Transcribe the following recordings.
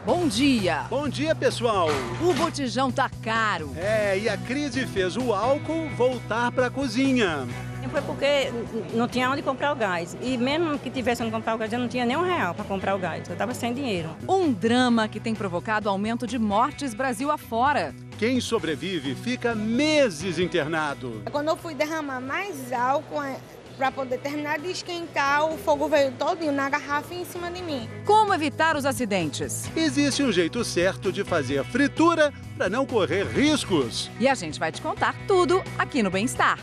Bom dia! Bom dia, pessoal! O botijão tá caro. E a crise fez o álcool voltar para a cozinha. Foi porque não tinha onde comprar o gás. E mesmo que tivesse onde comprar o gás, eu não tinha nem R$1 para comprar o gás. Eu estava sem dinheiro. Um drama que tem provocado aumento de mortes Brasil afora. Quem sobrevive fica meses internado. Quando eu fui derramar mais álcool para poder terminar de esquentar, o fogo veio todinho na garrafa e em cima de mim. Como evitar os acidentes? Existe um jeito certo de fazer fritura para não correr riscos. E a gente vai te contar tudo aqui no Bem-Estar.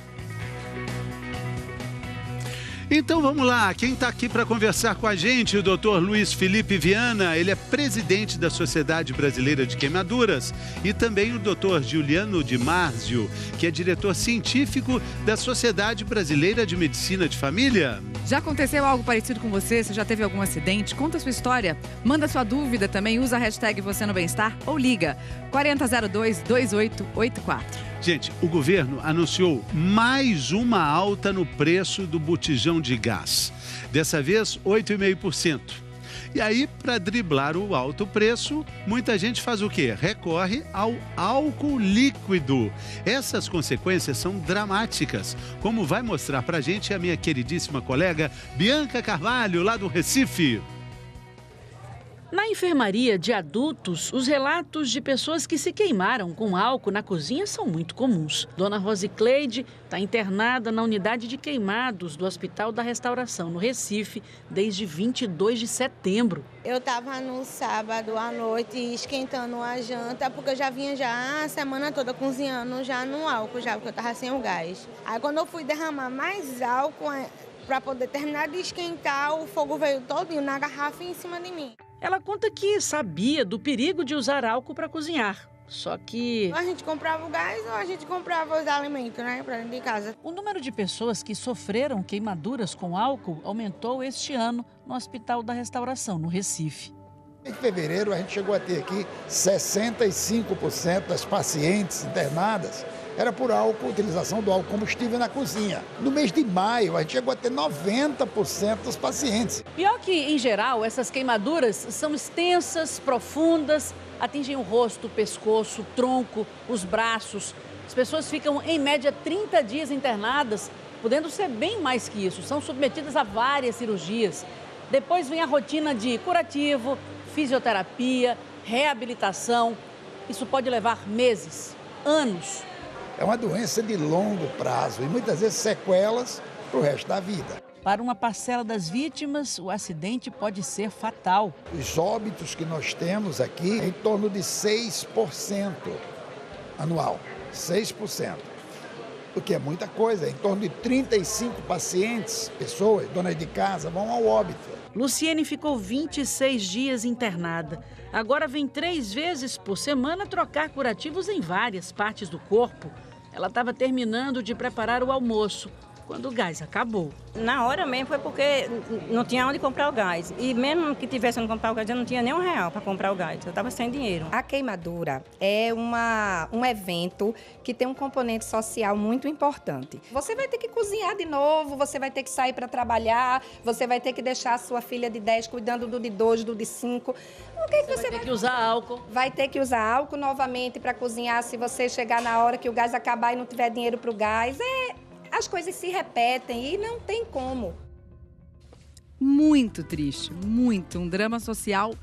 Então vamos lá, quem está aqui para conversar com a gente, o Dr. Luiz Felipe Viana, ele é presidente da Sociedade Brasileira de Queimaduras, e também o Dr. Juliano Di Marzio, que é diretor científico da Sociedade Brasileira de Medicina de Família. Já aconteceu algo parecido com você? Você já teve algum acidente? Conta a sua história. Manda sua dúvida também, usa a hashtag Você no Bem-Estar ou liga 4002-2884. Gente, o governo anunciou mais uma alta no preço do botijão de gás. Dessa vez, 8,5%. E aí, para driblar o alto preço, muita gente faz o quê? Recorre ao álcool líquido. Essas consequências são dramáticas, como vai mostrar para a gente a minha queridíssima colega Bianca Carvalho, lá do Recife. Na enfermaria de adultos, os relatos de pessoas que se queimaram com álcool na cozinha são muito comuns. Dona Rosicleide está internada na unidade de queimados do Hospital da Restauração, no Recife, desde 22 de setembro. Eu estava no sábado à noite esquentando a janta, porque eu já vinha a semana toda cozinhando já no álcool, porque eu estava sem o gás. Aí quando eu fui derramar mais álcool para poder terminar de esquentar, o fogo veio todinho na garrafa e em cima de mim. Ela conta que sabia do perigo de usar álcool para cozinhar. Só que a gente comprava o gás ou a gente comprava os alimentos, para dentro de casa. O número de pessoas que sofreram queimaduras com álcool aumentou este ano no Hospital da Restauração, no Recife. Em fevereiro, a gente chegou a ter aqui 65% das pacientes internadas era por álcool, utilização do álcool combustível na cozinha. No mês de maio, a gente chegou a ter 90% dos pacientes. Pior que, em geral, essas queimaduras são extensas, profundas, atingem o rosto, o pescoço, o tronco, os braços. As pessoas ficam, em média, 30 dias internadas, podendo ser bem mais que isso. São submetidas a várias cirurgias. Depois vem a rotina de curativo, fisioterapia, reabilitação. Isso pode levar meses, anos. É uma doença de longo prazo e muitas vezes sequelas para o resto da vida. Para uma parcela das vítimas, o acidente pode ser fatal. Os óbitos que nós temos aqui é em torno de 6% anual, 6%. O que é muita coisa, em torno de 35 pacientes, pessoas, donas de casa, vão ao óbito. Luciene ficou 26 dias internada. Agora vem 3 vezes por semana trocar curativos em várias partes do corpo. Ela estava terminando de preparar o almoço quando o gás acabou. Na hora mesmo foi porque não tinha onde comprar o gás. E mesmo que tivesse onde comprar o gás, eu não tinha nem R$1 para comprar o gás. Eu estava sem dinheiro. A queimadura é um evento que tem um componente social muito importante. Você vai ter que cozinhar de novo, você vai ter que sair para trabalhar, você vai ter que deixar a sua filha de 10 cuidando do de 2, do de 5. O que você vai ter que usar álcool? Vai ter que usar álcool novamente para cozinhar se você chegar na hora que o gás acabar e não tiver dinheiro para o gás. As coisas se repetem e não tem como. Muito triste, muito. Um drama social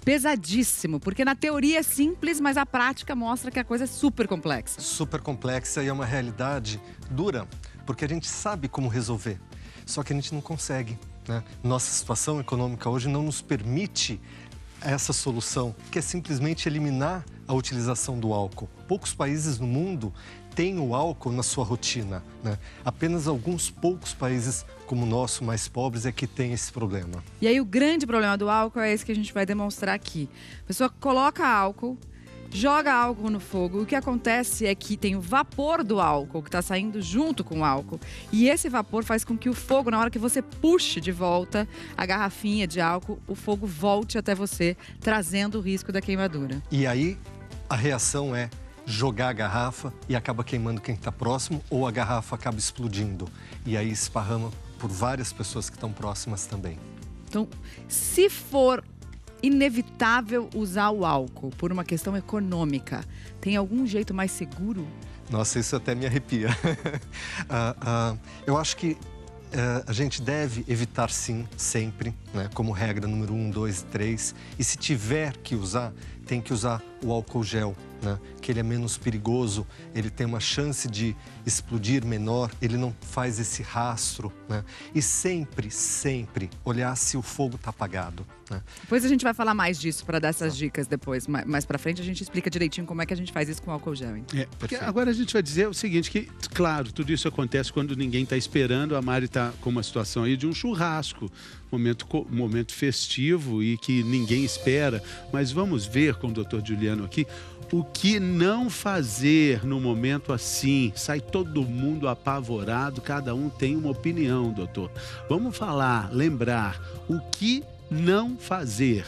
pesadíssimo, porque na teoria é simples, mas a prática mostra que a coisa é super complexa. Super complexa e é uma realidade dura, porque a gente sabe como resolver, só que a gente não consegue, né? Nossa situação econômica hoje não nos permite essa solução, que é simplesmente eliminar a utilização do álcool. Poucos países no mundo têm o álcool na sua rotina, né? Apenas alguns poucos países como o nosso, mais pobres, é que tem esse problema. E aí o grande problema do álcool é esse que a gente vai demonstrar aqui. A pessoa coloca álcool, joga álcool no fogo, o que acontece é que tem o vapor do álcool que está saindo junto com o álcool. E esse vapor faz com que o fogo, na hora que você puxe de volta a garrafinha de álcool, o fogo volte até você, trazendo o risco da queimadura. E aí a reação é jogar a garrafa e acaba queimando quem está próximo, ou a garrafa acaba explodindo. E aí esparrama por várias pessoas que estão próximas também. Então, se for inevitável usar o álcool por uma questão econômica. Tem algum jeito mais seguro? Nossa, isso até me arrepia. Eu acho que a gente deve evitar sim, sempre, né? Como regra número 1, 2 e 3. E se tiver que usar, tem que usar o álcool gel, né? Que ele é menos perigoso, ele tem uma chance de explodir menor, ele não faz esse rastro, né? E sempre, sempre olhar se o fogo está apagado, né? Depois a gente vai falar mais disso para dar essas dicas depois. Mais para frente a gente explica direitinho como é que a gente faz isso com álcool gel. Hein? Porque agora a gente vai dizer o seguinte, que, claro, tudo isso acontece quando ninguém está esperando. A Mari está com uma situação aí de um churrasco, momento festivo e que ninguém espera. Mas vamos ver com o Dr. Juliano aqui o que não fazer no momento assim. Sai todo mundo apavorado, cada um tem uma opinião, doutor. Vamos falar, lembrar o que não fazer.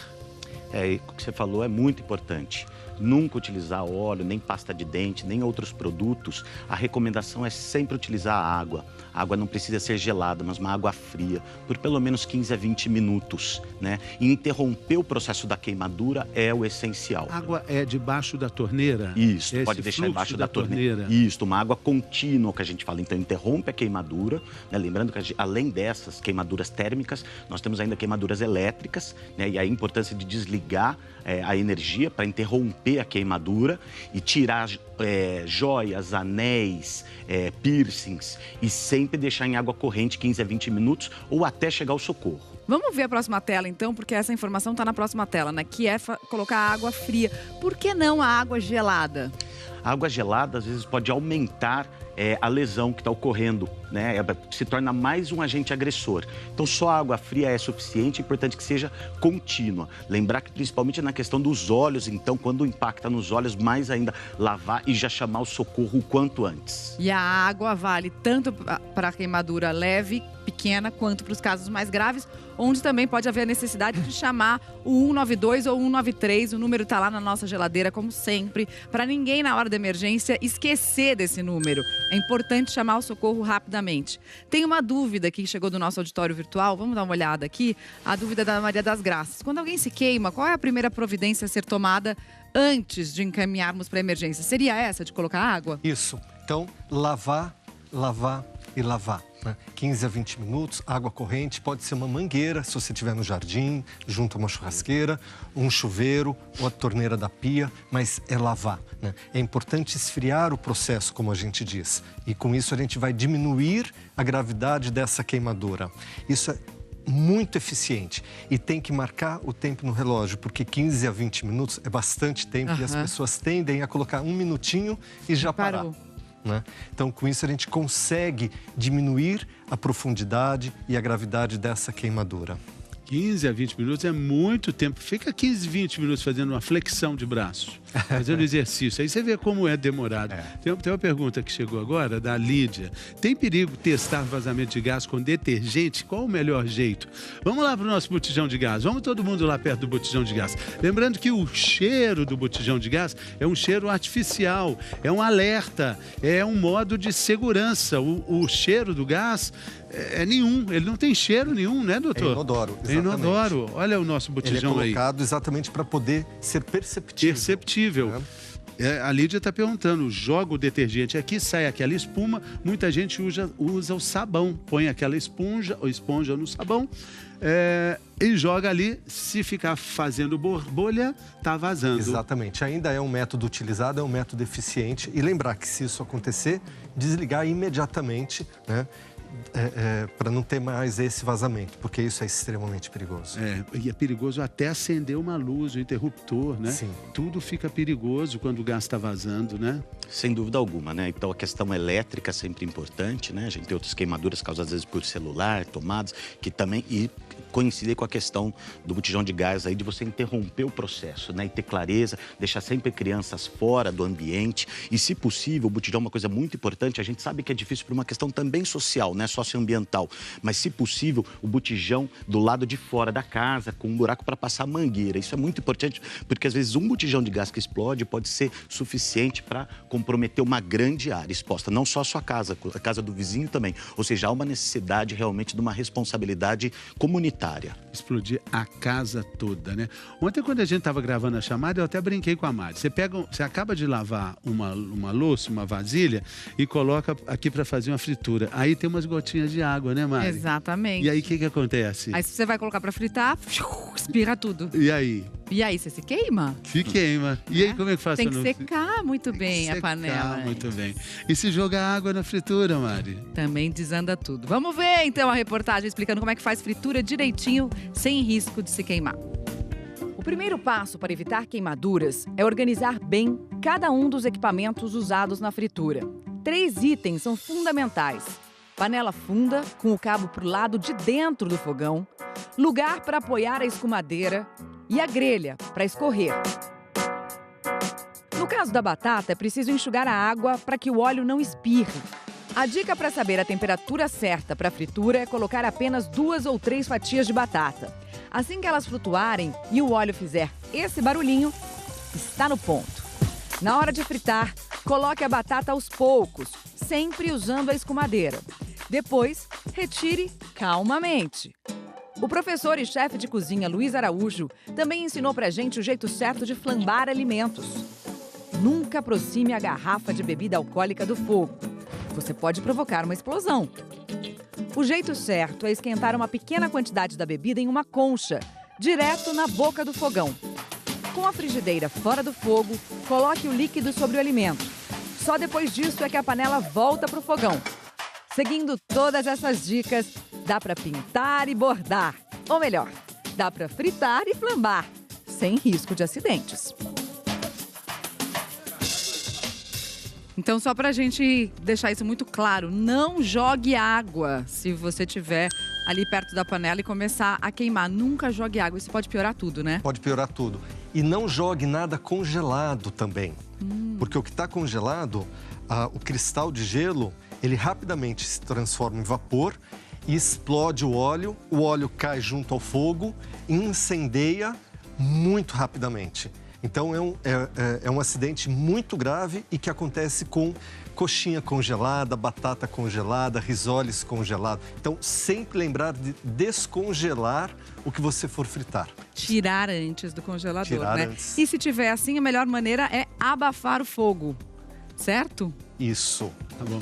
O que você falou é muito importante. Nunca utilizar óleo, nem pasta de dente, nem outros produtos. A recomendação é sempre utilizar a água. A água não precisa ser gelada, mas uma água fria, por pelo menos 15 a 20 minutos, né? E interromper o processo da queimadura é o essencial. A água é debaixo da torneira? Isso, pode deixar embaixo da torneira. Isso, uma água contínua que a gente fala. Então, interrompe a queimadura, né? Lembrando que além dessas queimaduras térmicas, nós temos ainda queimaduras elétricas, né? E a importância de desligar a energia para interromper a queimadura e tirar joias, anéis, piercings e sempre deixar em água corrente 15 a 20 minutos ou até chegar ao socorro. Vamos ver a próxima tela então, porque essa informação está na próxima tela, né? Que é colocar água fria. Por que não a água gelada? A água gelada às vezes pode aumentar a lesão que está ocorrendo, né? Se torna mais um agente agressor. Então, só a água fria é suficiente, é importante que seja contínua. Lembrar que, principalmente na questão dos olhos, então, quando impacta nos olhos, mais ainda lavar e já chamar o socorro o quanto antes. E a água vale tanto para a queimadura leve, pequena, quanto para os casos mais graves, onde também pode haver a necessidade de chamar o 192 ou 193. O número está lá na nossa geladeira, como sempre, para ninguém, na hora da emergência, esquecer desse número. É importante chamar o socorro rapidamente. Tem uma dúvida que chegou do nosso auditório virtual, vamos dar uma olhada aqui. A dúvida da Maria das Graças. Quando alguém se queima, qual é a primeira providência a ser tomada antes de encaminharmos para a emergência? Seria essa, de colocar água? Isso. Então, lavar e lavar, né? 15 a 20 minutos, água corrente, pode ser uma mangueira, se você estiver no jardim, junto a uma churrasqueira, um chuveiro ou a torneira da pia, mas é lavar, né? É importante esfriar o processo, como a gente diz, e com isso a gente vai diminuir a gravidade dessa queimadura. Isso é muito eficiente e tem que marcar o tempo no relógio, porque 15 a 20 minutos é bastante tempo e as pessoas tendem a colocar um minutinho e já parar. Né? Então, com isso, a gente consegue diminuir a profundidade e a gravidade dessa queimadura. 15 a 20 minutos é muito tempo. Fica 15, 20 minutos fazendo uma flexão de braço, fazendo exercício. Aí você vê como é demorado. Tem uma pergunta que chegou agora, da Lídia. Tem perigo testar vazamento de gás com detergente? Qual o melhor jeito? Vamos lá para o nosso botijão de gás. Vamos todo mundo lá perto do botijão de gás. Lembrando que o cheiro do botijão de gás é um cheiro artificial, é um alerta, é um modo de segurança. O cheiro do gás é nenhum, ele não tem cheiro nenhum, né, doutor? É inodoro, exatamente. É inodoro. Olha o nosso botijão aí. Ele é colocado exatamente para poder ser perceptível. Perceptível. A Lídia está perguntando, joga o detergente aqui, sai aquela espuma, muita gente usa o sabão, põe aquela esponja no sabão e joga ali, se ficar fazendo bolha, tá vazando. Exatamente, ainda é um método utilizado, é um método eficiente, e lembrar que se isso acontecer, desligar imediatamente, né? Para não ter mais esse vazamento, porque isso é extremamente perigoso. E é perigoso até acender uma luz, o interruptor, né? Sim. Tudo fica perigoso quando o gás está vazando, né? Sem dúvida alguma, né? Então a questão elétrica é sempre importante, né? A gente tem outras queimaduras causadas às vezes por celular, tomadas, que também coincidem com a questão do botijão de gás aí, de você interromper o processo, né? E ter clareza, deixar sempre crianças fora do ambiente e, se possível, o botijão é uma coisa muito importante. A gente sabe que é difícil por uma questão também social, né, socioambiental. Mas, se possível, o botijão do lado de fora da casa, com um buraco para passar a mangueira. Isso é muito importante, porque às vezes um botijão de gás que explode pode ser suficiente para comprometer uma grande área exposta. Não só a sua casa, a casa do vizinho também. Ou seja, há uma necessidade realmente de uma responsabilidade comunitária. Explodir a casa toda, né? Ontem, quando a gente estava gravando a chamada, eu até brinquei com a Mari. Você acaba de lavar uma louça, uma vasilha e coloca aqui para fazer uma fritura. Aí tem umas gotinhas de água, né, Mari? Exatamente. E aí, o que acontece? Aí, se você vai colocar para fritar, espirra tudo. E aí? E aí, você se queima? Se queima. E aí, como é que faz? Tem que secar muito bem a panela. Muito bem. E se jogar água na fritura, Mari? Também desanda tudo. Vamos ver, então, a reportagem explicando como é que faz fritura direitinho, sem risco de se queimar. O primeiro passo para evitar queimaduras é organizar bem cada um dos equipamentos usados na fritura. 3 itens são fundamentais: panela funda, com o cabo para o lado de dentro do fogão, lugar para apoiar a escumadeira e a grelha para escorrer. No caso da batata, é preciso enxugar a água para que o óleo não espirre. A dica para saber a temperatura certa para a fritura é colocar apenas 2 ou 3 fatias de batata. Assim que elas flutuarem e o óleo fizer esse barulhinho, está no ponto. Na hora de fritar, coloque a batata aos poucos, sempre usando a escumadeira. Depois, retire calmamente. O professor e chefe de cozinha Luiz Araújo também ensinou pra gente o jeito certo de flambar alimentos. Nunca aproxime a garrafa de bebida alcoólica do fogo. Você pode provocar uma explosão. O jeito certo é esquentar uma pequena quantidade da bebida em uma concha, direto na boca do fogão. Com a frigideira fora do fogo, coloque o líquido sobre o alimento. Só depois disso é que a panela volta para o fogão. Seguindo todas essas dicas, dá para pintar e bordar. Ou melhor, dá para fritar e flambar, sem risco de acidentes. Então, só pra gente deixar isso muito claro, não jogue água se você tiver ali perto da panela e começar a queimar. Nunca jogue água, isso pode piorar tudo, né? Pode piorar tudo. E não jogue nada congelado também. Porque o que está congelado, o cristal de gelo, ele rapidamente se transforma em vapor e explode o óleo cai junto ao fogo e incendeia muito rapidamente. Então, é um acidente muito grave e que acontece com coxinha congelada, batata congelada, risoles congelado. Então, sempre lembrar de descongelar o que você for fritar. Tirar antes do congelador, Tirar né? antes. E se tiver assim, a melhor maneira é abafar o fogo, certo? Isso. Tá bom.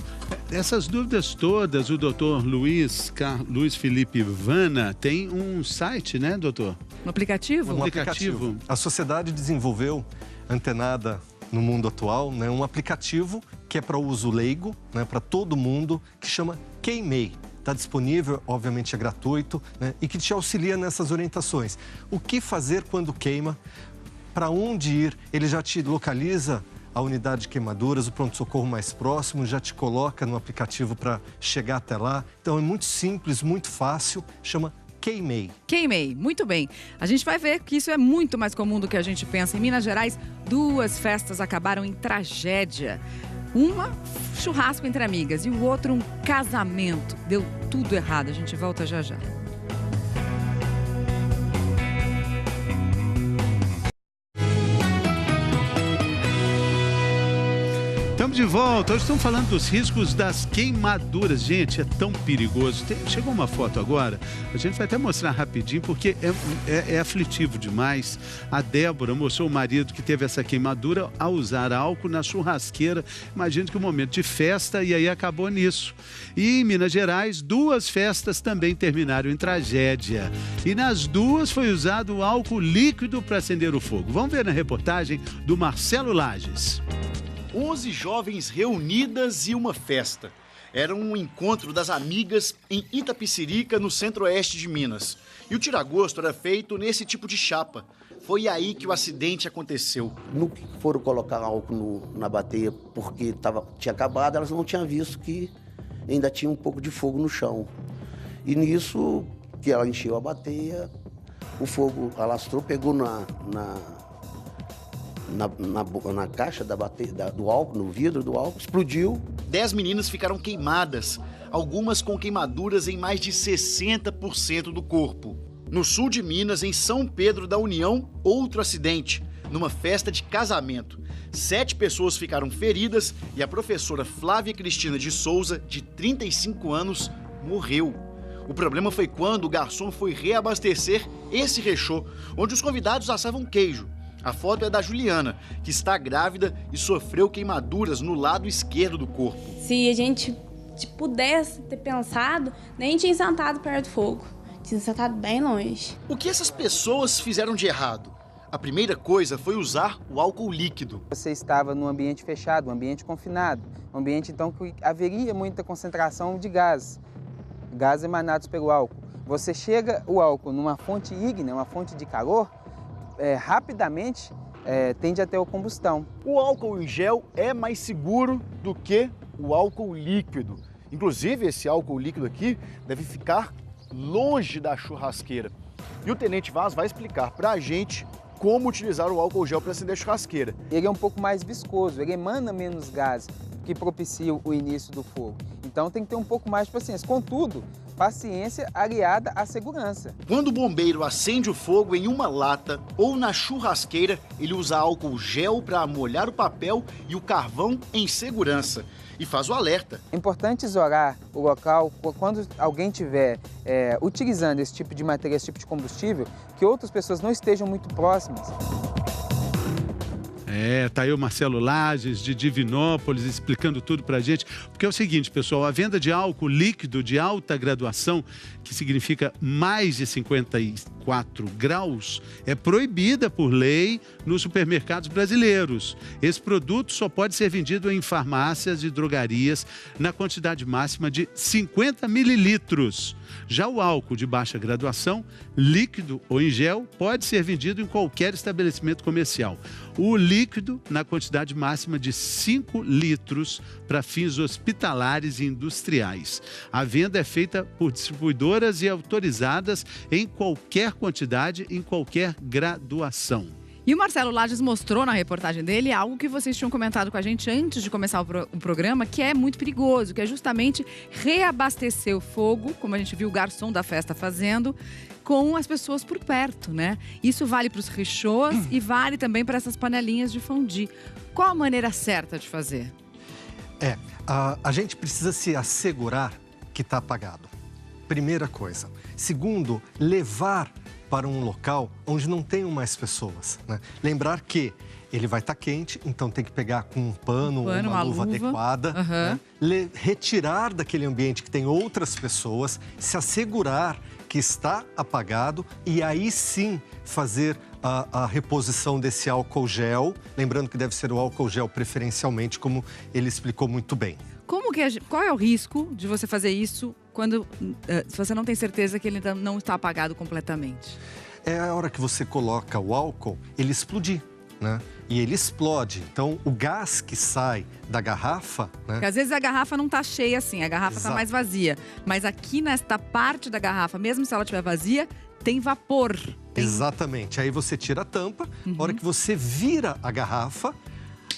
Essas dúvidas todas, o doutor Luiz Felipe Vana tem um site, né, doutor? Um aplicativo? Um aplicativo. A sociedade desenvolveu, antenada no mundo atual, né, um aplicativo que é para uso leigo, né, para todo mundo, que chama Queimei. Está disponível, obviamente é gratuito, né, e que te auxilia nessas orientações. O que fazer quando queima, para onde ir, ele já te localiza a unidade de queimaduras, o pronto-socorro mais próximo, já te coloca no aplicativo para chegar até lá. Então é muito simples, muito fácil, chama Queimei. Queimei, muito bem. A gente vai ver que isso é muito mais comum do que a gente pensa. Em Minas Gerais, 2 festas acabaram em tragédia. Uma, churrasco entre amigas, e o outro, um casamento. Deu tudo errado. A gente volta já já. Estamos de volta. Hoje estamos falando dos riscos das queimaduras. Gente, é tão perigoso. Chegou uma foto agora. A gente vai até mostrar rapidinho, porque é aflitivo demais. A Débora mostrou o marido que teve essa queimadura ao usar álcool na churrasqueira. Imagina que um momento de festa e aí acabou nisso. E em Minas Gerais, 2 festas também terminaram em tragédia. E nas 2 foi usado álcool líquido para acender o fogo. Vamos ver na reportagem do Marcelo Lages. 11 jovens reunidas e uma festa. Era um encontro das amigas em Itapecerica, no centro-oeste de Minas. E o tiragosto era feito nesse tipo de chapa. Foi aí que o acidente aconteceu. No que foram colocar álcool na bateia porque tinha acabado, elas não tinham visto que ainda tinha um pouco de fogo no chão. E nisso que ela encheu a bateia, o fogo alastrou, pegou na caixa da bateria, do álcool, no vidro do álcool, explodiu. 10 meninas ficaram queimadas. algumas com queimaduras em mais de 60% do corpo. No sul de Minas, em São Pedro da União, outro acidente, numa festa de casamento. 7 pessoas ficaram feridas e a professora Flávia Cristina de Souza, de 35 anos, morreu. O problema foi quando o garçom foi reabastecer esse rechô, onde os convidados assavam queijo. A foto é da Juliana, que está grávida e sofreu queimaduras no lado esquerdo do corpo. Se a gente pudesse ter pensado, nem tinha sentado perto do fogo. Tinha sentado bem longe. O que essas pessoas fizeram de errado? A primeira coisa foi usar o álcool líquido. Você estava num ambiente fechado, um ambiente confinado, um ambiente então que haveria muita concentração de gases emanados pelo álcool. Você chega o álcool numa fonte ígnea, uma fonte de calor, rapidamente tende a ter a combustão. O álcool em gel é mais seguro do que o álcool líquido. Inclusive, esse álcool líquido aqui deve ficar longe da churrasqueira. E o Tenente Vaz vai explicar para a gente como utilizar o álcool gel para acender a churrasqueira. Ele é um pouco mais viscoso, ele emana menos gases, que propicia o início do fogo. Então tem que ter um pouco mais de paciência. Contudo, paciência aliada à segurança. Quando o bombeiro acende o fogo em uma lata ou na churrasqueira, ele usa álcool gel para molhar o papel e o carvão em segurança. E faz o alerta. É importante isolar o local quando alguém estiver utilizando esse tipo de material, esse tipo de combustível, que outras pessoas não estejam muito próximas. Tá aí o Marcelo Lages, de Divinópolis, explicando tudo pra gente. Porque é o seguinte, pessoal, a venda de álcool líquido de alta graduação, que significa mais de 54 graus, é proibida por lei nos supermercados brasileiros. Esse produto só pode ser vendido em farmácias e drogarias na quantidade máxima de 50 mililitros. Já o álcool de baixa graduação, líquido ou em gel, pode ser vendido em qualquer estabelecimento comercial. O líquido, na quantidade máxima de 5 litros para fins hospitalares e industriais. A venda é feita por distribuidoras e autorizadas em qualquer quantidade, em qualquer graduação. E o Marcelo Lages mostrou na reportagem dele algo que vocês tinham comentado com a gente antes de começar o programa, que é muito perigoso, que é justamente reabastecer o fogo, como a gente viu o garçom da festa fazendo, com as pessoas por perto, né? Isso vale para os rechôs e vale também para essas panelinhas de fondue. Qual a maneira certa de fazer? A gente precisa se assegurar que está apagado. Primeira coisa. Segundo, levar para um local onde não tenham mais pessoas, né? Lembrar que ele vai estar quente, então tem que pegar com um pano uma luva adequada, né? Retirar daquele ambiente que tem outras pessoas, se assegurar que está apagado e aí sim fazer a reposição desse álcool gel, lembrando que deve ser o álcool gel preferencialmente, como ele explicou muito bem. Qual é o risco de você fazer isso quando se você não tem certeza que ele não está apagado completamente? É a hora que você coloca o álcool, ele explodir, né? E ele explode. Então, o gás que sai da garrafa, né? Porque às vezes a garrafa não está cheia assim, a garrafa está mais vazia. Mas aqui nesta parte da garrafa, mesmo se ela estiver vazia, tem vapor. Exatamente. Aí você tira a tampa, a hora que você vira a garrafa,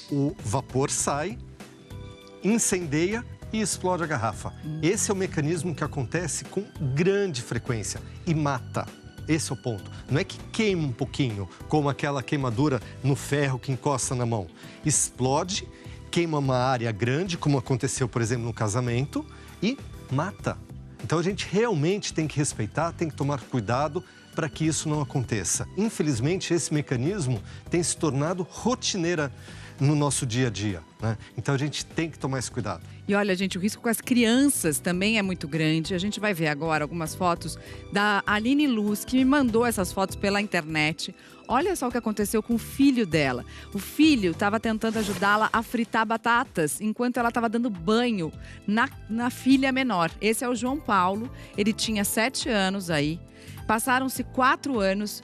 o vapor sai, incendeia e explode a garrafa. Esse é o mecanismo que acontece com grande frequência e mata. Esse é o ponto. Não é que queima um pouquinho, como aquela queimadura no ferro que encosta na mão. Explode, queima uma área grande, como aconteceu, por exemplo, no casamento, e mata. Então a gente realmente tem que respeitar, tem que tomar cuidado para que isso não aconteça. Infelizmente, esse mecanismo tem se tornado rotineira no nosso dia a dia, né? Então a gente tem que tomar esse cuidado. E olha, gente, o risco com as crianças também é muito grande. A gente vai ver agora algumas fotos da Aline Luz, que me mandou essas fotos pela internet. Olha só o que aconteceu com o filho dela. O filho estava tentando ajudá-la a fritar batatas enquanto ela estava dando banho na filha menor. Esse é o João Paulo, ele tinha 7 anos aí. Passaram-se 4 anos.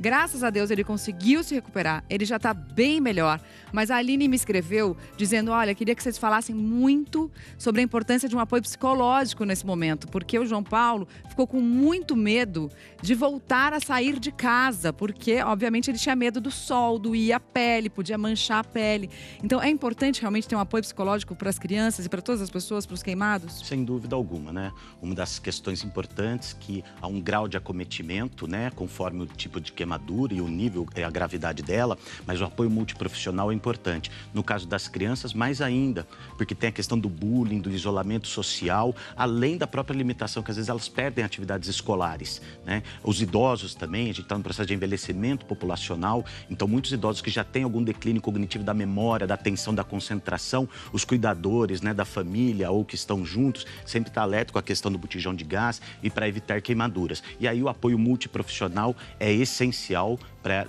Graças a Deus ele conseguiu se recuperar, ele já está bem melhor. Mas a Aline me escreveu dizendo, olha, queria que vocês falassem muito sobre a importância de um apoio psicológico nesse momento, porque o João Paulo ficou com muito medo de voltar a sair de casa, porque obviamente ele tinha medo do sol, doía a pele, podia manchar a pele. Então é importante realmente ter um apoio psicológico para as crianças e para todas as pessoas, para os queimados? Sem dúvida alguma, né? Uma das questões importantes que há um grau de acometimento, né? Conforme o tipo de queimadura e o nível, a gravidade dela, mas o apoio multiprofissional é importante. No caso das crianças, mais ainda, porque tem a questão do bullying, do isolamento social, além da própria limitação, que às vezes elas perdem atividades escolares, né? Os idosos também, a gente está no processo de envelhecimento populacional, então muitos idosos que já têm algum declínio cognitivo da memória, da atenção, da concentração, os cuidadores, né, da família ou que estão juntos, sempre está alerta com a questão do botijão de gás e para evitar queimaduras. E aí o apoio multiprofissional é essencial,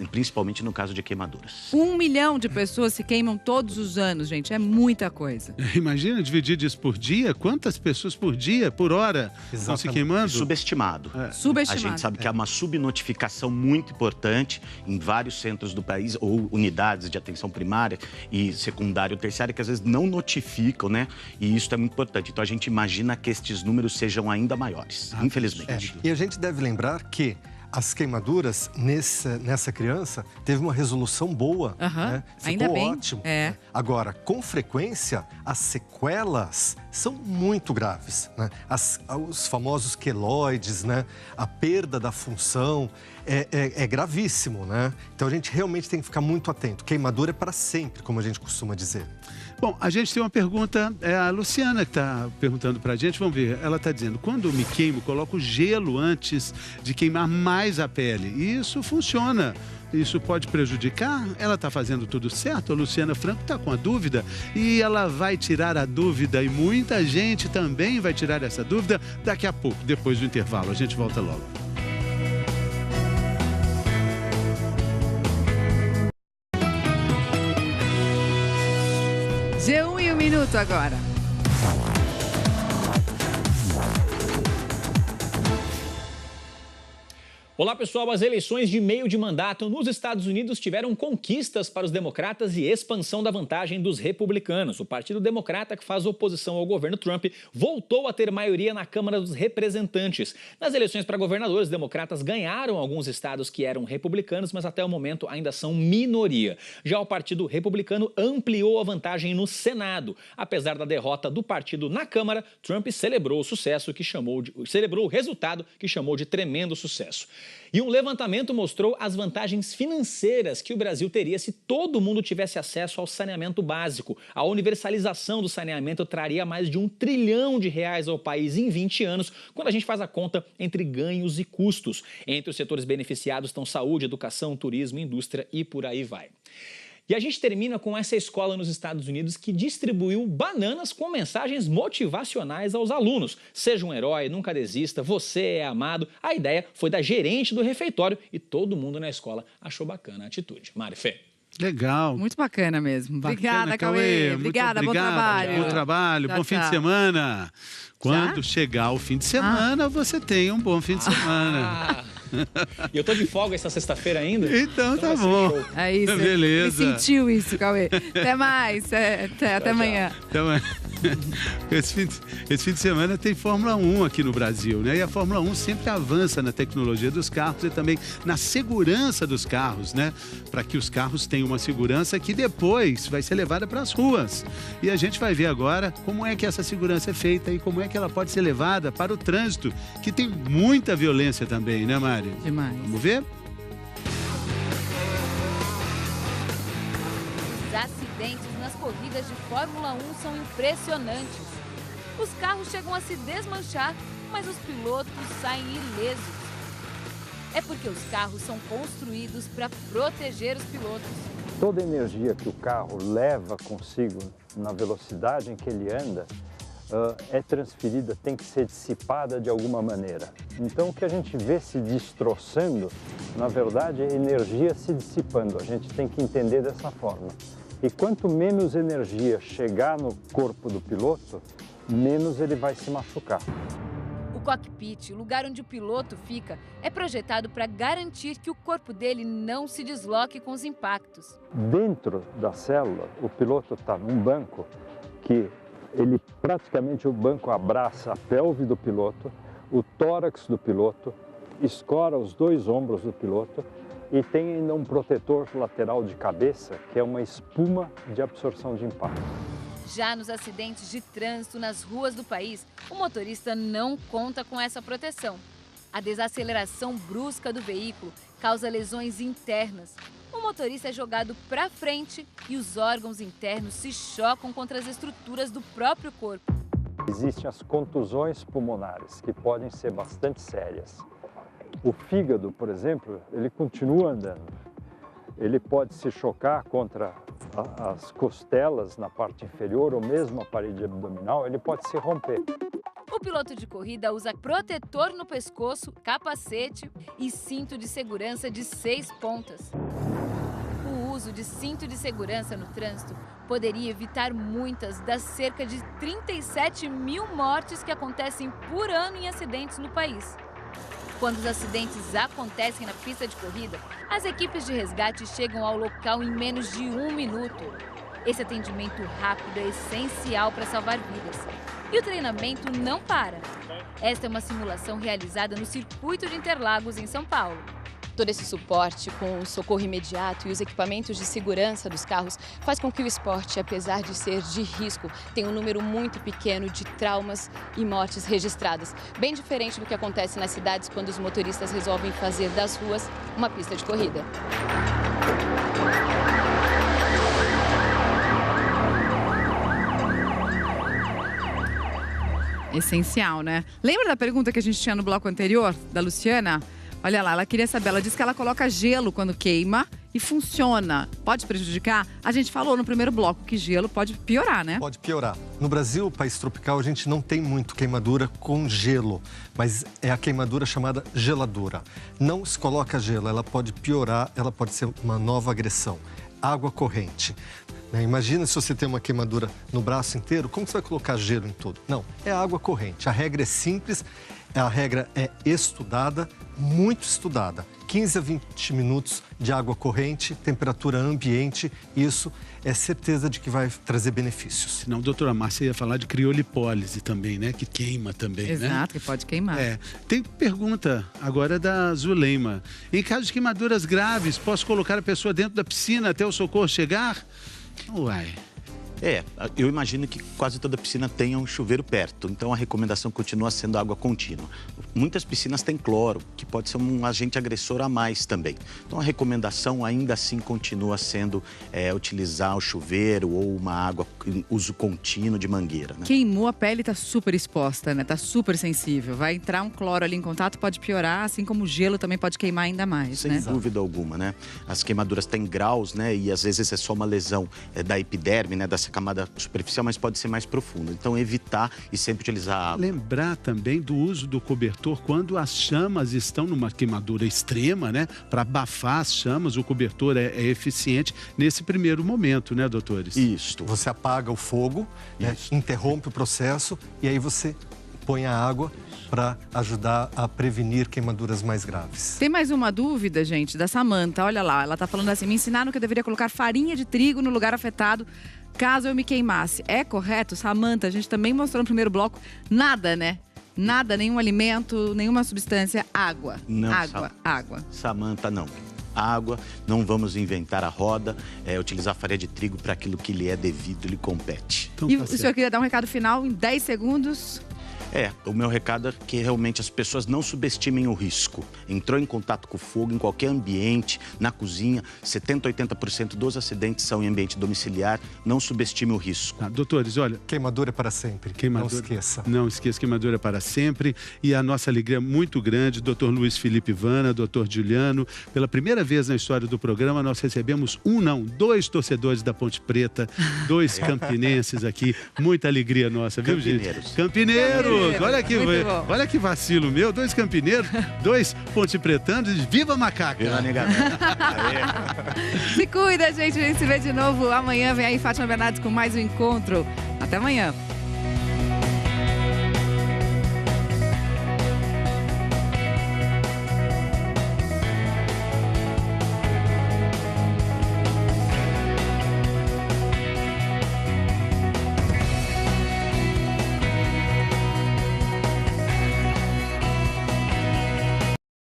principalmente no caso de queimaduras. 1 milhão de pessoas se queimam todos os anos, gente. É muita coisa. Imagina dividir isso por dia. Quantas pessoas por dia, por hora, estão se queimando? Subestimado. Subestimado. A gente sabe que há uma subnotificação muito importante em vários centros do país, ou unidades de atenção primária e secundária ou terciária, que às vezes não notificam, né? E isso é muito importante. Então a gente imagina que estes números sejam ainda maiores, infelizmente. E a gente deve lembrar que as queimaduras nessa criança teve uma resolução boa, né? Ficou ainda bem. Ótimo. É. Agora, com frequência, as sequelas são muito graves, né? Os famosos queloides, né? A perda da função é gravíssimo, né? Então a gente realmente tem que ficar muito atento. Queimadura é para sempre, como a gente costuma dizer. Bom, a gente tem uma pergunta, é a Luciana que está perguntando para a gente, vamos ver, ela está dizendo, quando eu me queimo, coloco gelo antes de queimar mais a pele, e isso funciona, isso pode prejudicar? Ela está fazendo tudo certo? A Luciana Franco está com a dúvida, e ela vai tirar a dúvida, e muita gente também vai tirar essa dúvida daqui a pouco, depois do intervalo, a gente volta logo. G1 e 1 minuto agora. Olá, pessoal. As eleições de meio de mandato nos Estados Unidos tiveram conquistas para os democratas e expansão da vantagem dos republicanos. O Partido Democrata, que faz oposição ao governo Trump, voltou a ter maioria na Câmara dos Representantes. Nas eleições para governadores, os democratas ganharam alguns estados que eram republicanos, mas até o momento ainda são minoria. Já o Partido Republicano ampliou a vantagem no Senado. Apesar da derrota do partido na Câmara, Trump celebrou o resultado que chamou de tremendo sucesso. E um levantamento mostrou as vantagens financeiras que o Brasil teria se todo mundo tivesse acesso ao saneamento básico. A universalização do saneamento traria mais de R$1 trilhão ao país em 20 anos, quando a gente faz a conta entre ganhos e custos. Entre os setores beneficiados estão saúde, educação, turismo, indústria e por aí vai. E a gente termina com essa escola nos Estados Unidos que distribuiu bananas com mensagens motivacionais aos alunos. Seja um herói, nunca desista, você é amado. A ideia foi da gerente do refeitório e todo mundo na escola achou bacana a atitude. Mari Fê. Legal. Muito bacana mesmo. Bacana, Obrigada, Cauê. Obrigada, bom trabalho. Bom trabalho, bom fim de semana. Quando chegar o fim de semana, você tem um bom fim de semana. E eu tô de folga essa sexta-feira ainda. Então tá bom. É isso. Beleza. Me sentiu isso, Cauê. Até mais. Até amanhã. Até amanhã. Esse fim de semana tem Fórmula 1 aqui no Brasil, né? E a Fórmula 1 sempre avança na tecnologia dos carros e também na segurança dos carros, né? Para que os carros tenham uma segurança que depois vai ser levada para as ruas. E a gente vai ver agora como é que essa segurança é feita e como é que ela pode ser levada para o trânsito, que tem muita violência também, né, Mari? Demais. Vamos ver? Os acidentes nas corridas de Fórmula 1 são impressionantes. Os carros chegam a se desmanchar, mas os pilotos saem ilesos. É porque os carros são construídos para proteger os pilotos. Toda a energia que o carro leva consigo na velocidade em que ele anda é transferida, tem que ser dissipada de alguma maneira. Então o que a gente vê se destroçando, na verdade é energia se dissipando. A gente tem que entender dessa forma. E quanto menos energia chegar no corpo do piloto, menos ele vai se machucar. O cockpit, o lugar onde o piloto fica, é projetado para garantir que o corpo dele não se desloque com os impactos. Dentro da célula, o piloto está num banco que ele praticamente o banco abraça a pelve do piloto, o tórax do piloto, escora os 2 ombros do piloto e tem ainda um protetor lateral de cabeça, que é uma espuma de absorção de impacto. Já nos acidentes de trânsito nas ruas do país, o motorista não conta com essa proteção. A desaceleração brusca do veículo causa lesões internas. O motorista é jogado para frente e os órgãos internos se chocam contra as estruturas do próprio corpo. Existem as contusões pulmonares, que podem ser bastante sérias. O fígado, por exemplo, ele continua andando. Ele pode se chocar contra as costelas na parte inferior ou mesmo a parede abdominal, ele pode se romper. O piloto de corrida usa protetor no pescoço, capacete e cinto de segurança de 6 pontas. O uso de cinto de segurança no trânsito poderia evitar muitas das cerca de 37 mil mortes que acontecem por ano em acidentes no país. Quando os acidentes acontecem na pista de corrida, as equipes de resgate chegam ao local em menos de 1 minuto. Esse atendimento rápido é essencial para salvar vidas. E o treinamento não para. Esta é uma simulação realizada no Circuito de Interlagos, em São Paulo. Todo esse suporte com o socorro imediato e os equipamentos de segurança dos carros faz com que o esporte, apesar de ser de risco, tenha um número muito pequeno de traumas e mortes registradas. Bem diferente do que acontece nas cidades quando os motoristas resolvem fazer das ruas uma pista de corrida. Essencial, né? Lembra da pergunta que a gente tinha no bloco anterior, da Luciana? Olha lá, ela queria saber, ela disse que ela coloca gelo quando queima e funciona. Pode prejudicar? A gente falou no primeiro bloco que gelo pode piorar, né? Pode piorar. No Brasil, país tropical, a gente não tem muito queimadura com gelo, mas é a queimadura chamada geladura. Não se coloca gelo, ela pode piorar, ela pode ser uma nova agressão. Água corrente. Imagina se você tem uma queimadura no braço inteiro, como você vai colocar gelo em tudo? Não, é água corrente. A regra é simples, a regra é estudada, muito estudada. 15 a 20 minutos de água corrente, temperatura ambiente, isso é certeza de que vai trazer benefícios. Senão, doutora Márcia ia falar de criolipólise também, né? Que queima também, Exato, né? que pode queimar. Tem pergunta agora da Zuleima. Em caso de queimaduras graves, posso colocar a pessoa dentro da piscina até o socorro chegar? Uai. Eu imagino que quase toda piscina tenha um chuveiro perto, então a recomendação continua sendo água contínua. Muitas piscinas têm cloro, que pode ser um agente agressor a mais também. Então a recomendação ainda assim continua sendo utilizar o chuveiro ou uma água em uso contínuo de mangueira, né? Queimou, a pele tá super exposta, né? Tá super sensível. Vai entrar um cloro ali em contato, pode piorar, assim como o gelo também pode queimar ainda mais, né? Sem dúvida alguma, né? As queimaduras têm graus, né? E às vezes é só uma lesão da epiderme, né? Dessa camada superficial, mas pode ser mais profunda. Então, evitar e sempre utilizar água. Lembrar também do uso do cobertor quando as chamas estão numa queimadura extrema, né? Para abafar as chamas, o cobertor é eficiente nesse primeiro momento, né, doutores? Isso. Você apaga o fogo, né? Interrompe o processo e aí você põe a água para ajudar a prevenir queimaduras mais graves. Tem mais uma dúvida, gente, da Samanta. Olha lá, ela tá falando assim: me ensinaram que eu deveria colocar farinha de trigo no lugar afetado caso eu me queimasse. É correto, Samanta? A gente também mostrou no primeiro bloco. Nada, né? Nada, nenhum alimento, nenhuma substância. Água. Não, água. Samanta, não. Água, não vamos inventar a roda, utilizar farinha de trigo para aquilo que lhe é devido, lhe compete. Então, e o senhor queria dar um recado final em 10 segundos? O meu recado é que realmente as pessoas não subestimem o risco. Entrou em contato com o fogo em qualquer ambiente, na cozinha, 70%, 80% dos acidentes são em ambiente domiciliar. Não subestime o risco. Doutores, olha... Queimadura é para sempre. Não esqueça. Não esqueça, queimadura é para sempre. E a nossa alegria é muito grande, doutor Luiz Felipe Vana, doutor Juliano. Pela primeira vez na história do programa, nós recebemos 2 torcedores da Ponte Preta, 2 campinenses aqui. Muita alegria nossa, viu, gente? Campineiros! Olha que vacilo meu, 2 campineiros, 2 pontepretanos, viva Macaca! Viva Negamento! Se cuida, gente, a gente se vê de novo amanhã. Vem aí Fátima Bernardes com mais um encontro. Até amanhã!